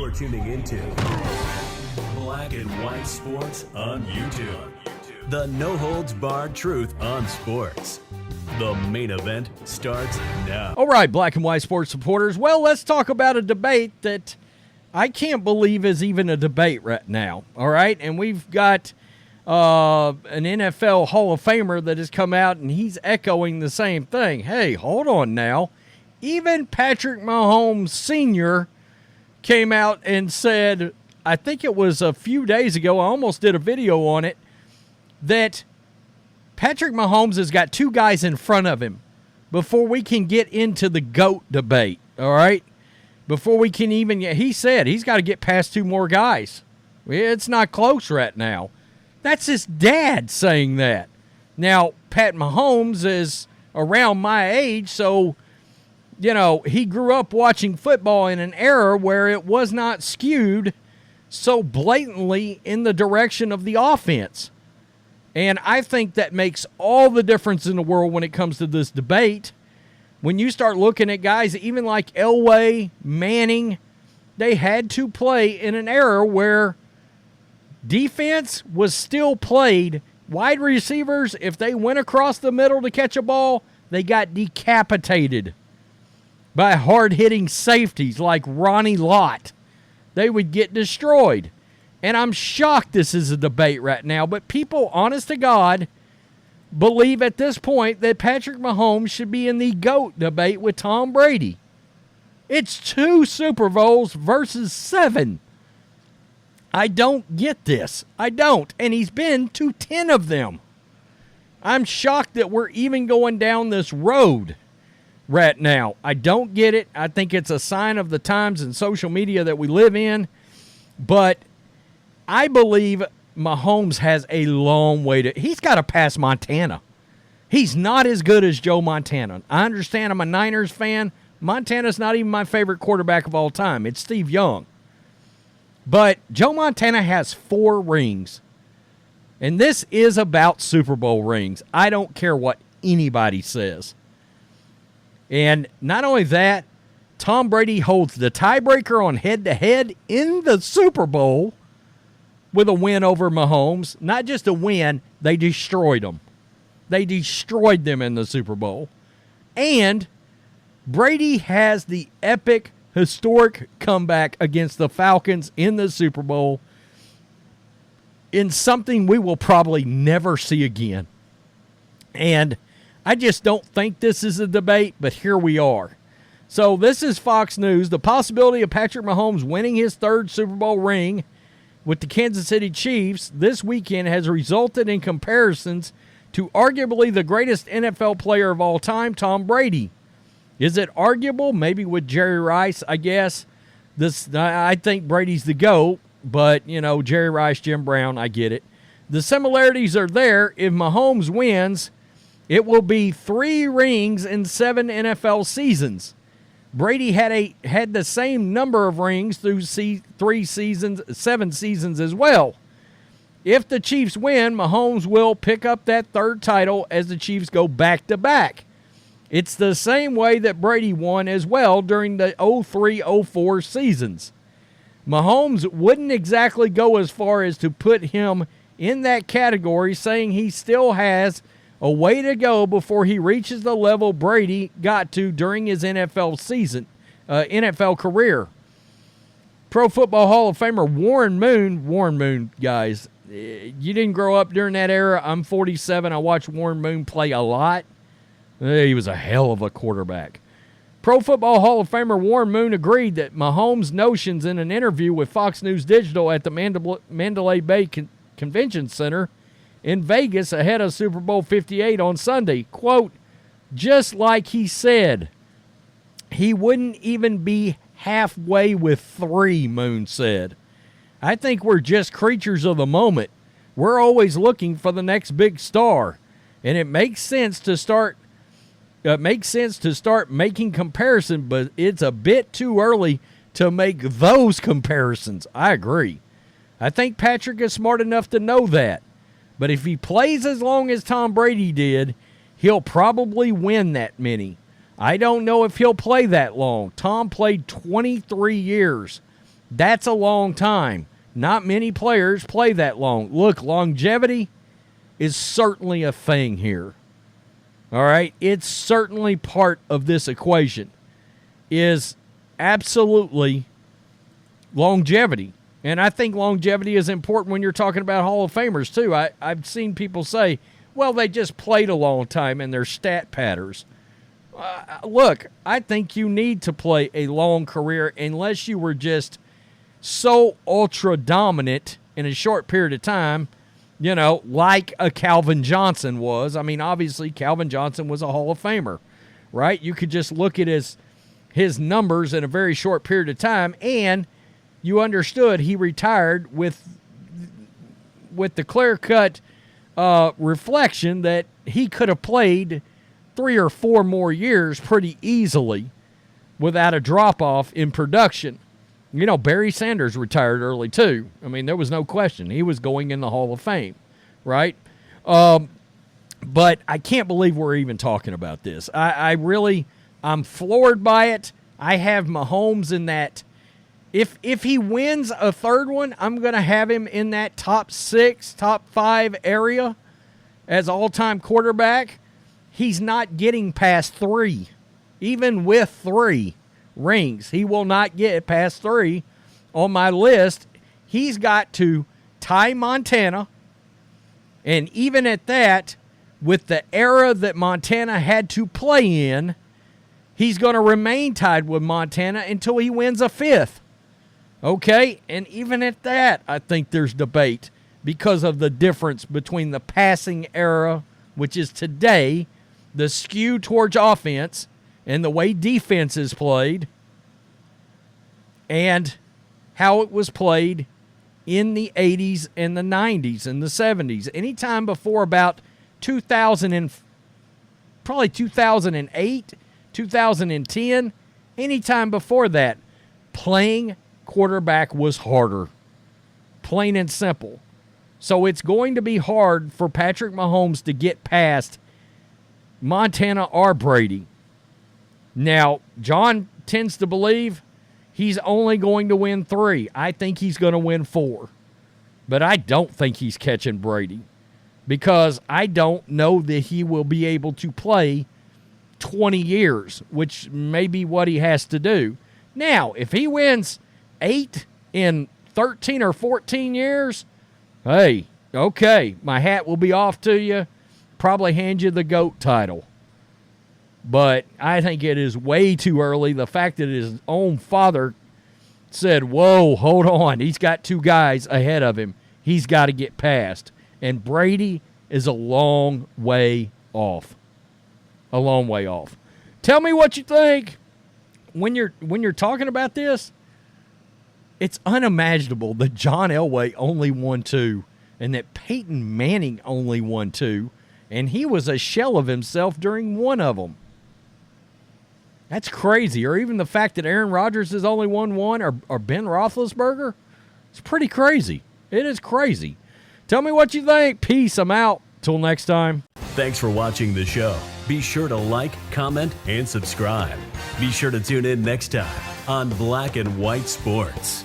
You're tuning into Black and White Sports on YouTube. The no-holds-barred truth on sports. The main event starts now. All right, Black and White Sports supporters. Well, let's talk about a debate that I can't believe is even a debate right now. All right, and we've got an NFL Hall of Famer that has come out, and he's echoing the same thing. Hey, hold on now. Even Patrick Mahomes Sr. came out and said, I think it was a few days ago, I almost did a video on it, that Patrick Mahomes has got two guys in front of him before we can get into the GOAT debate, all right? Before we can even get, he said he's got to get past two more guys. It's not close right now. That's his dad saying that. Now, Pat Mahomes is around my age, so, you know, he grew up watching football in an era where it was not skewed so blatantly in the direction of the offense. And I think that makes all the difference in the world when it comes to this debate. When you start looking at guys, even like Elway, Manning, they had to play in an era where defense was still played. Wide receivers, if they went across the middle to catch a ball, they got decapitated by hard-hitting safeties like Ronnie Lott. They would get destroyed. And I'm shocked this is a debate right now, but people, honest to God, believe at this point that Patrick Mahomes should be in the GOAT debate with Tom Brady. It's 2 Super Bowls versus 7. I don't get this. I don't. And he's been to 10 of them. I'm shocked that we're even going down this road right now. I don't get it. I think it's a sign of the times and social media that we live in. But I believe Mahomes has a long way to... He's got to pass Montana. He's not as good as Joe Montana. I understand I'm a Niners fan. Montana's not even my favorite quarterback of all time. It's Steve Young. But Joe Montana has 4 rings. And this is about Super Bowl rings. I don't care what anybody says. And not only that, Tom Brady holds the tiebreaker on head-to-head in the Super Bowl with a win over Mahomes. Not just a win, they destroyed them. They destroyed them in the Super Bowl. And Brady has the epic, historic comeback against the Falcons in the Super Bowl in something we will probably never see again. And I just don't think this is a debate, but here we are. So this is Fox News. The possibility of Patrick Mahomes winning his 3rd Super Bowl ring with the Kansas City Chiefs this weekend has resulted in comparisons to arguably the greatest NFL player of all time, Tom Brady. Is it arguable? Maybe with Jerry Rice, I guess. I think Brady's the GOAT, but, you know, Jerry Rice, Jim Brown, I get it. The similarities are there. If Mahomes wins, it will be 3 rings in 7 NFL seasons. Brady had the same number of rings through 7 seasons as well. If the Chiefs win, Mahomes will pick up that 3rd title as the Chiefs go back-to-back. It's the same way that Brady won as well during the 03-04 seasons. Mahomes wouldn't exactly go as far as to put him in that category, saying he still has a way to go before he reaches the level Brady got to during his NFL career. Pro Football Hall of Famer Warren Moon, guys, you didn't grow up during that era. I'm 47. I watched Warren Moon play a lot. He was a hell of a quarterback. Pro Football Hall of Famer Warren Moon agreed that Mahomes' notions in an interview with Fox News Digital at the Mandalay Bay Convention Center in Vegas ahead of Super Bowl 58 on Sunday. Quote, just like he said, he wouldn't even be halfway with 3, Moon said. I think we're just creatures of the moment. We're always looking for the next big star, and it makes sense to start making comparisons, but it's a bit too early to make those comparisons. I agree. I think Patrick is smart enough to know that. But if he plays as long as Tom Brady did, he'll probably win that many. I don't know if he'll play that long. Tom played 23 years. That's a long time. Not many players play that long. Look, longevity is certainly a thing here. All right? It's certainly part of this equation, is absolutely longevity. And I think longevity is important when you're talking about Hall of Famers, too. I've seen people say, well, they just played a long time and they're stat patters. Look, I think you need to play a long career unless you were just so ultra dominant in a short period of time, you know, like a Calvin Johnson was. I mean, obviously, Calvin Johnson was a Hall of Famer, right? You could just look at his numbers in a very short period of time, and you understood he retired with the clear-cut reflection that he could have played 3 or 4 more years pretty easily without a drop-off in production. You know, Barry Sanders retired early, too. I mean, there was no question. He was going in the Hall of Fame, right? But I can't believe we're even talking about this. I'm floored by it. I have Mahomes in that. If he wins a third one, I'm going to have him in that top 6, top 5 area as all-time quarterback. He's not getting past 3. Even with 3 rings, he will not get past 3 on my list. He's got to tie Montana, and even at that, with the era that Montana had to play in, he's going to remain tied with Montana until he wins a 5th. Okay? And even at that, I think there's debate because of the difference between the passing era, which is today, the skew towards offense, and the way defense is played, and how it was played in the 80s and the 90s and the 70s. Anytime before about 2008, 2010, anytime before that, playing quarterback was harder. Plain and simple. So it's going to be hard for Patrick Mahomes to get past Montana or Brady. Now, John tends to believe he's only going to win 3. I think he's going to win 4. But I don't think he's catching Brady because I don't know that he will be able to play 20 years, which may be what he has to do. Now, if he wins 8 in 13 or 14 years, hey, okay, my hat will be off to you. Probably hand you the GOAT title. But I think it is way too early. The fact that his own father said, whoa, hold on. He's got 2 guys ahead of him. He's got to get past. And Brady is a long way off. A long way off. Tell me what you think. When you're talking about this, it's unimaginable that John Elway only won 2 and that Peyton Manning only won 2, and he was a shell of himself during one of them. That's crazy. Or even the fact that Aaron Rodgers has only won 1, or Ben Roethlisberger. It's pretty crazy. It is crazy. Tell me what you think. Peace. I'm out. Till next time. Thanks for watching the show. Be sure to like, comment, and subscribe. Be sure to tune in next time on Black and White Sports.